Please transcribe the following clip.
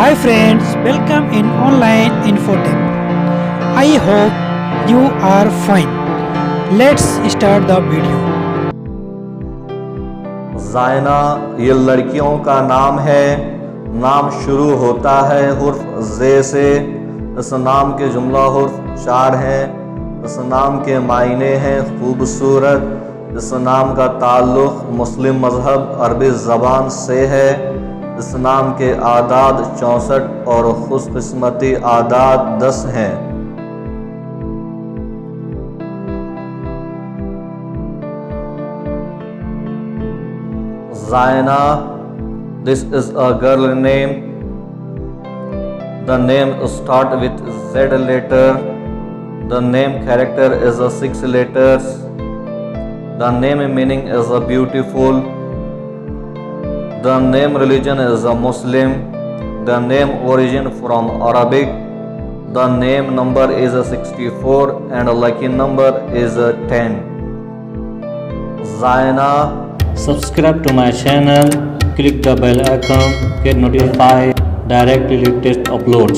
Hi friends, welcome in online infotech. I hope you are fine. Let's start the video. ज़ायना ये लड़कियों का नाम है। नाम शुरू होता है हुर्फ ज़े से। इस नाम के जुमला हुर्फ 4 हैं। इस नाम के मायने हैं खूबसूरत। इस नाम का ताल्लुक़ मुस्लिम मज़हब अरबी ज़बान से है। इस नाम के आदाद 64 और खुशकिस्मती आदाद 10 हैं। Zaina, this is a girl name. The name start with Z letter. The name character is a 6 letters. The name meaning is a beautiful. The name religion is a Muslim. The name origin from Arabic. The name number is a 64 and a lucky number is a 10. Zaina. Subscribe to my channel, click the bell icon, get notified directly latest uploads.